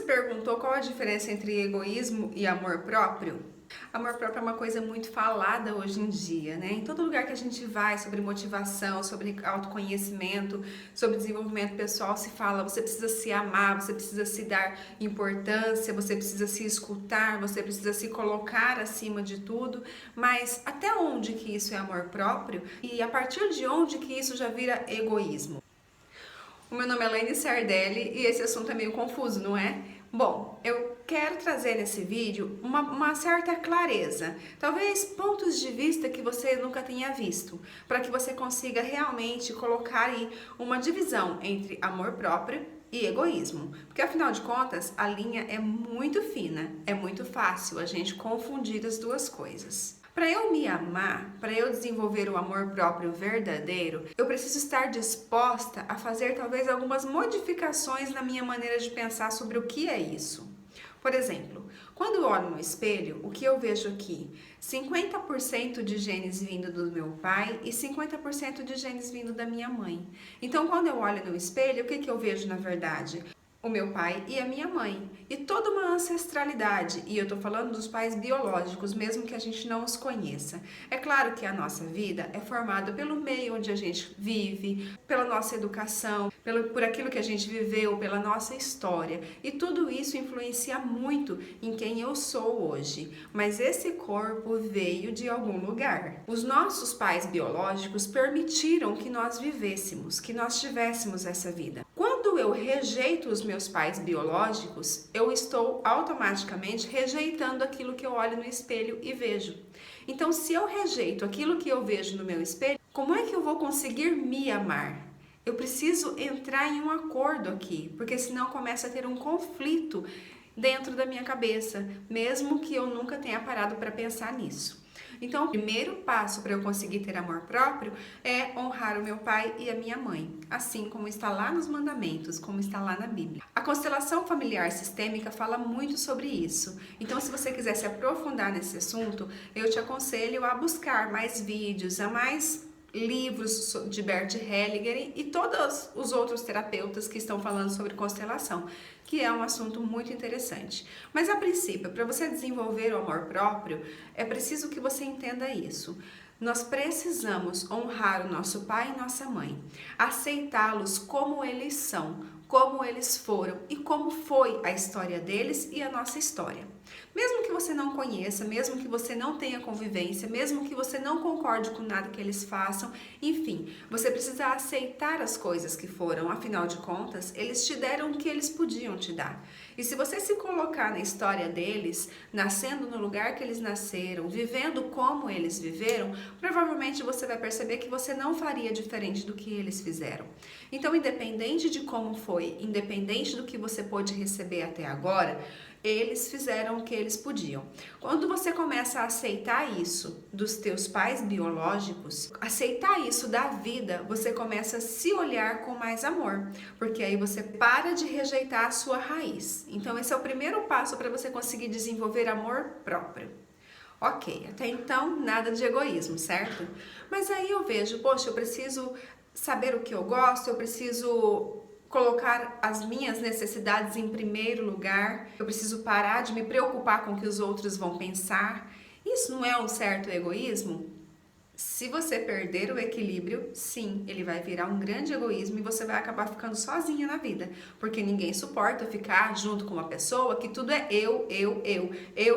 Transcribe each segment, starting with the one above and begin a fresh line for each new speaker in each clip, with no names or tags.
perguntou qual a diferença entre egoísmo e amor próprio? Amor próprio é uma coisa muito falada hoje em dia, né? Em todo lugar que a gente vai, sobre motivação, sobre autoconhecimento, sobre desenvolvimento pessoal, se fala, você precisa se amar, você precisa se dar importância, você precisa se escutar, você precisa se colocar acima de tudo, mas até onde que isso é amor próprio? E a partir de onde que isso já vira egoísmo? O meu nome é Laine Sardelli e esse assunto é meio confuso, não é? Bom, eu quero trazer nesse vídeo uma certa clareza, talvez pontos de vista que você nunca tenha visto, para que você consiga realmente colocar aí uma divisão entre amor próprio e egoísmo, porque afinal de contas a linha é muito fina, é muito fácil a gente confundir as duas coisas. Para eu me amar, para eu desenvolver o amor próprio verdadeiro, eu preciso estar disposta a fazer talvez algumas modificações na minha maneira de pensar sobre o que é isso. Por exemplo, quando eu olho no espelho, o que eu vejo aqui? 50% de genes vindo do meu pai e 50% de genes vindo da minha mãe. Então, quando eu olho no espelho, o que eu vejo na verdade? O meu pai e a minha mãe, e toda uma ancestralidade, e eu tô falando dos pais biológicos, mesmo que a gente não os conheça. É claro que a nossa vida é formada pelo meio onde a gente vive, pela nossa educação, por aquilo que a gente viveu, pela nossa história, e tudo isso influencia muito em quem eu sou hoje. Mas esse corpo veio de algum lugar. Os nossos pais biológicos permitiram que nós vivêssemos, que nós tivéssemos essa vida. Quando eu rejeito os meus pais biológicos, eu estou automaticamente rejeitando aquilo que eu olho no espelho e vejo. Então, se eu rejeito aquilo que eu vejo no meu espelho, como é que eu vou conseguir me amar? Eu preciso entrar em um acordo aqui, porque senão começa a ter um conflito dentro da minha cabeça, mesmo que eu nunca tenha parado para pensar nisso. Então, o primeiro passo para eu conseguir ter amor próprio é honrar o meu pai e a minha mãe, assim como está lá nos mandamentos, como está lá na Bíblia. A constelação familiar sistêmica fala muito sobre isso. Então, se você quiser se aprofundar nesse assunto, eu te aconselho a buscar mais vídeos, a mais livros de Bert Hellinger e todos os outros terapeutas que estão falando sobre constelação, que é um assunto muito interessante. Mas a princípio, para você desenvolver o amor próprio, é preciso que você entenda isso. Nós precisamos honrar o nosso pai e nossa mãe, aceitá-los como eles são, como eles foram e como foi a história deles e a nossa história. Mesmo que você não conheça, mesmo que você não tenha convivência, mesmo que você não concorde com nada que eles façam, enfim, você precisa aceitar as coisas que foram, afinal de contas, eles te deram o que eles podiam te dar. E se você se colocar na história deles, nascendo no lugar que eles nasceram, vivendo como eles viveram, provavelmente você vai perceber que você não faria diferente do que eles fizeram. Então, independente de como foi, independente do que você pôde receber até agora, eles fizeram o que eles podiam. Quando você começa a aceitar isso dos teus pais biológicos, aceitar isso da vida, você começa a se olhar com mais amor, porque aí você para de rejeitar a sua raiz. Então esse é o primeiro passo para você conseguir desenvolver amor próprio. Ok, até então nada de egoísmo, certo? Mas aí eu vejo, poxa, eu preciso saber o que eu gosto, eu preciso colocar as minhas necessidades em primeiro lugar, eu preciso parar de me preocupar com o que os outros vão pensar. Isso não é um certo egoísmo? Se você perder o equilíbrio, sim, ele vai virar um grande egoísmo e você vai acabar ficando sozinha na vida, porque ninguém suporta ficar junto com uma pessoa que tudo é eu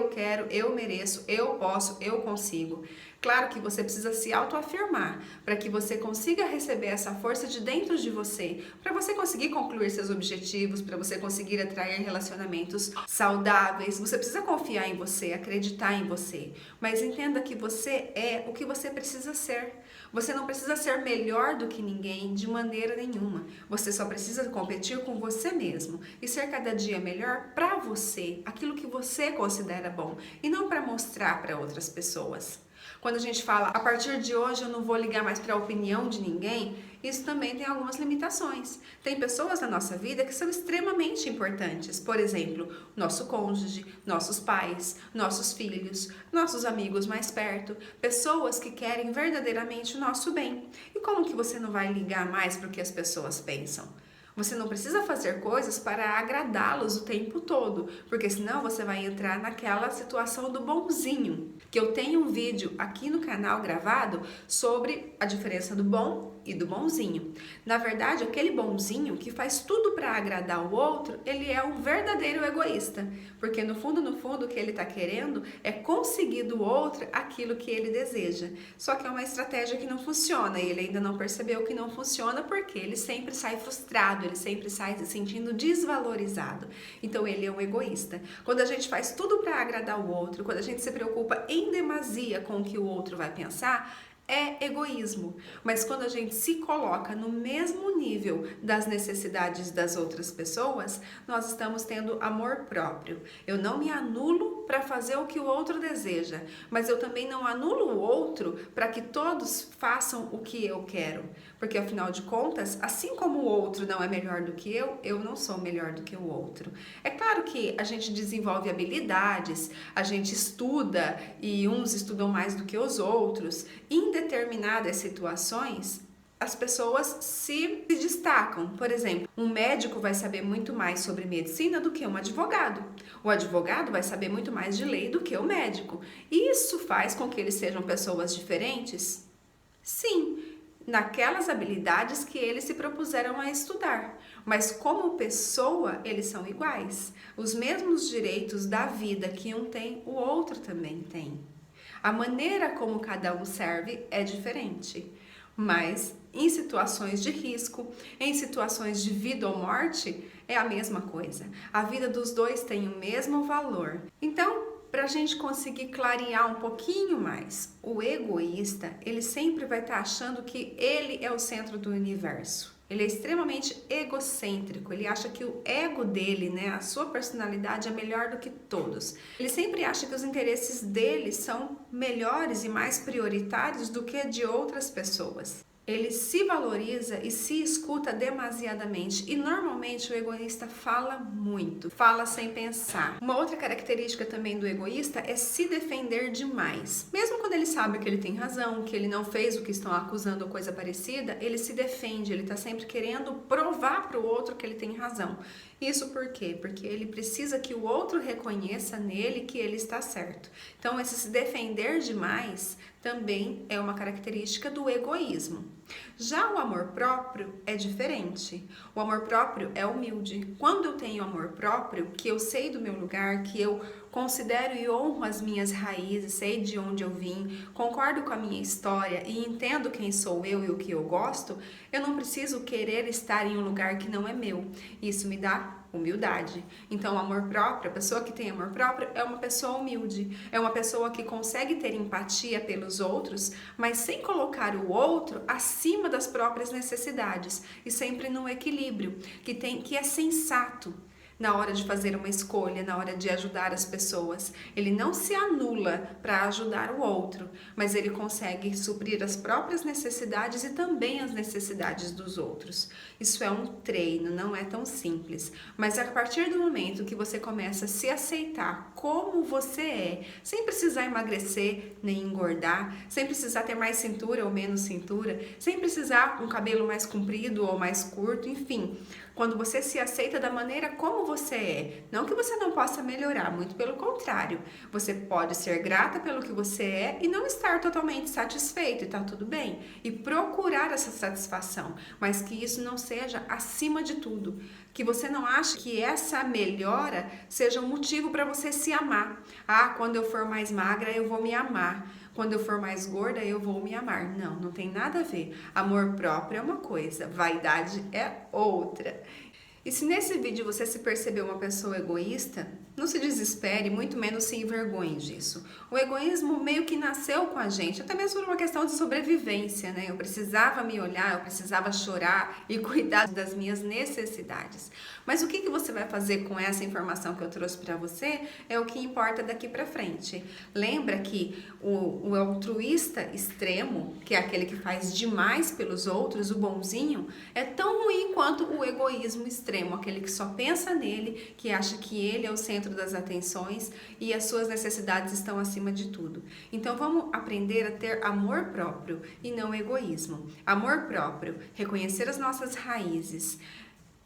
quero, eu mereço, eu posso, eu consigo. Claro que você precisa se autoafirmar para que você consiga receber essa força de dentro de você, para você conseguir concluir seus objetivos, para você conseguir atrair relacionamentos saudáveis. Você precisa confiar em você, acreditar em você, mas entenda que você é o que você precisa ser. Você não precisa ser melhor do que ninguém de maneira nenhuma. Você só precisa competir com você mesmo e ser cada dia melhor para você, aquilo que você considera bom e não para mostrar para outras pessoas. Quando a gente fala, a partir de hoje eu não vou ligar mais para a opinião de ninguém, isso também tem algumas limitações. Tem pessoas na nossa vida que são extremamente importantes. Por exemplo, nosso cônjuge, nossos pais, nossos filhos, nossos amigos mais perto, pessoas que querem verdadeiramente o nosso bem. E como que você não vai ligar mais para o que as pessoas pensam? Você não precisa fazer coisas para agradá-los o tempo todo, porque senão você vai entrar naquela situação do bonzinho. Que eu tenho um vídeo aqui no canal gravado sobre a diferença do bom e do bonzinho. Na verdade, aquele bonzinho que faz tudo para agradar o outro, ele é um verdadeiro egoísta, porque no fundo, o que ele está querendo é conseguir do outro aquilo que ele deseja. Só que é uma estratégia que não funciona e ele ainda não percebeu que não funciona porque ele sempre sai frustrado, ele sempre sai se sentindo desvalorizado. Então ele é um egoísta. Quando a gente faz tudo para agradar o outro, quando a gente se preocupa em demasia com o que o outro vai pensar, é egoísmo. Mas quando a gente se coloca no mesmo nível das necessidades das outras pessoas, nós estamos tendo amor próprio. Eu não me anulo para fazer o que o outro deseja, mas eu também não anulo o outro para que todos façam o que eu quero. Porque afinal de contas, assim como o outro não é melhor do que eu não sou melhor do que o outro. É claro que a gente desenvolve habilidades, a gente estuda e uns estudam mais do que os outros. Em determinadas situações, as pessoas se destacam. Por exemplo, um médico vai saber muito mais sobre medicina do que um advogado. O advogado vai saber muito mais de lei do que o médico. Isso faz com que eles sejam pessoas diferentes? Sim, naquelas habilidades que eles se propuseram a estudar. Mas como pessoa, eles são iguais. Os mesmos direitos da vida que um tem, o outro também tem. A maneira como cada um serve é diferente, mas em situações de risco, em situações de vida ou morte, é a mesma coisa. A vida dos dois tem o mesmo valor. Então, para a gente conseguir clarear um pouquinho mais, o egoísta, ele sempre vai estar achando que ele é o centro do universo. Ele é extremamente egocêntrico, ele acha que o ego dele, né, a sua personalidade é melhor do que todos. Ele sempre acha que os interesses dele são melhores e mais prioritários do que de outras pessoas. Ele se valoriza e se escuta demasiadamente e normalmente o egoísta fala muito, fala sem pensar. Uma outra característica também do egoísta é se defender demais. Mesmo quando ele sabe que ele tem razão, que ele não fez o que estão acusando ou coisa parecida, ele se defende, ele está sempre querendo provar para o outro que ele tem razão. Isso por quê? Porque ele precisa que o outro reconheça nele que ele está certo. Então, esse se defender demais também é uma característica do egoísmo. Já o amor próprio é diferente. O amor próprio é humilde. Quando eu tenho amor próprio, que eu sei do meu lugar, que eu considero e honro as minhas raízes, sei de onde eu vim, concordo com a minha história e entendo quem sou eu e o que eu gosto, eu não preciso querer estar em um lugar que não é meu. Isso me dá humildade. Então, o amor próprio, a pessoa que tem amor próprio é uma pessoa humilde, é uma pessoa que consegue ter empatia pelos outros, mas sem colocar o outro acima das próprias necessidades e sempre no equilíbrio, que é sensato na hora de fazer uma escolha, na hora de ajudar as pessoas. Ele não se anula para ajudar o outro, mas ele consegue suprir as próprias necessidades e também as necessidades dos outros. Isso é um treino, não é tão simples. Mas a partir do momento que você começa a se aceitar como você é, sem precisar emagrecer nem engordar, sem precisar ter mais cintura ou menos cintura, sem precisar um cabelo mais comprido ou mais curto, enfim, quando você se aceita da maneira como você é, não que você não possa melhorar, muito pelo contrário, você pode ser grata pelo que você é e não estar totalmente satisfeito e tá tudo bem, e procurar essa satisfação, mas que isso não seja acima de tudo, que você não ache que essa melhora seja um motivo para você se amar. Ah, quando eu for mais magra eu vou me amar. Quando eu for mais gorda, eu vou me amar. Não, não tem nada a ver. Amor próprio é uma coisa, vaidade é outra. E se nesse vídeo você se percebeu uma pessoa egoísta, não se desespere, muito menos se envergonhe disso. O egoísmo meio que nasceu com a gente, até mesmo por uma questão de sobrevivência, né? Eu precisava me olhar, eu precisava chorar e cuidar das minhas necessidades. Mas o que você vai fazer com essa informação que eu trouxe para você é o que importa daqui para frente. Lembra que o altruísta extremo, que é aquele que faz demais pelos outros, o bonzinho, é tão ruim quanto o egoísmo extremo, aquele que só pensa nele, que acha que ele é o centro das atenções e as suas necessidades estão acima de tudo. Então vamos aprender a ter amor próprio e não egoísmo. Amor próprio, reconhecer as nossas raízes,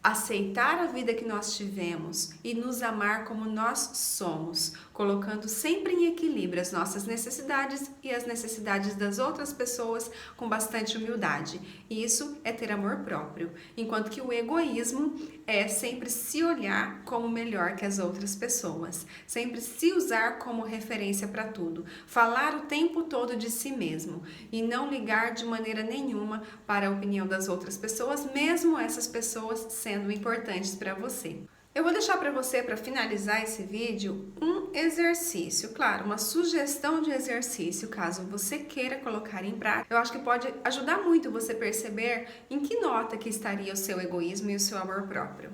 aceitar a vida que nós tivemos e nos amar como nós somos, colocando sempre em equilíbrio as nossas necessidades e as necessidades das outras pessoas com bastante humildade. E isso é ter amor próprio, enquanto que o egoísmo é sempre se olhar como melhor que as outras pessoas, sempre se usar como referência para tudo, falar o tempo todo de si mesmo e não ligar de maneira nenhuma para a opinião das outras pessoas, mesmo essas pessoas sendo importantes para você. Eu vou deixar para você, para finalizar esse vídeo, um exercício, claro, uma sugestão de exercício, caso você queira colocar em prática. Eu acho que pode ajudar muito você perceber em que nota que estaria o seu egoísmo e o seu amor próprio.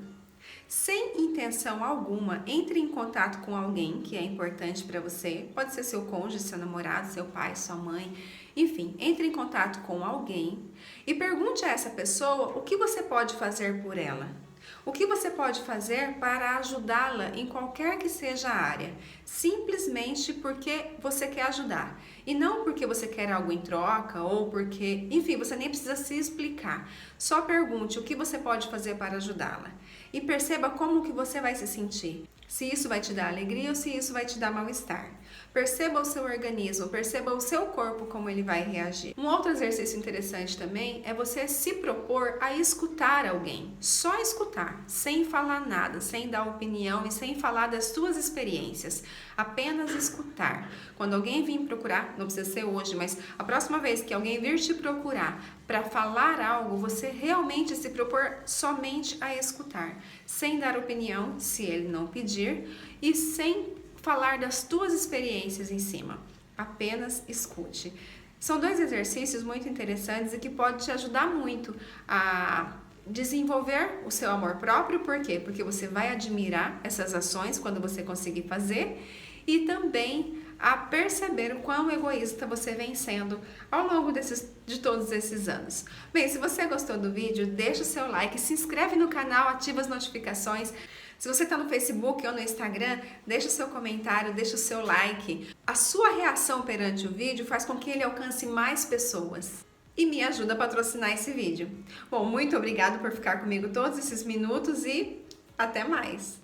Sem intenção alguma, entre em contato com alguém que é importante para você, pode ser seu cônjuge, seu namorado, seu pai, sua mãe, enfim, entre em contato com alguém e pergunte a essa pessoa o que você pode fazer por ela. O que você pode fazer para ajudá-la em qualquer que seja a área, simplesmente porque você quer ajudar e não porque você quer algo em troca ou porque, enfim, você nem precisa se explicar. Só pergunte o que você pode fazer para ajudá-la e perceba como que você vai se sentir. Se isso vai te dar alegria ou se isso vai te dar mal-estar. Perceba o seu organismo, perceba o seu corpo, como ele vai reagir. Um outro exercício interessante também é você se propor a escutar alguém. Só escutar, sem falar nada, sem dar opinião e sem falar das suas experiências. Apenas escutar. Quando alguém vir procurar, não precisa ser hoje, mas a próxima vez que alguém vir te procurar para falar algo, você realmente se propor somente a escutar, sem dar opinião, se ele não pedir, e sem falar das tuas experiências em cima. Apenas escute. São dois exercícios muito interessantes e que podem te ajudar muito a desenvolver o seu amor próprio. Por quê? Porque você vai admirar essas ações quando você conseguir fazer e também a perceber o quão egoísta você vem sendo ao longo de todos esses anos. Bem, se você gostou do vídeo, deixa o seu like, se inscreve no canal, ativa as notificações. Se você está no Facebook ou no Instagram, deixa o seu comentário, deixa o seu like. A sua reação perante o vídeo faz com que ele alcance mais pessoas e me ajuda a patrocinar esse vídeo. Bom, muito obrigado por ficar comigo todos esses minutos e até mais!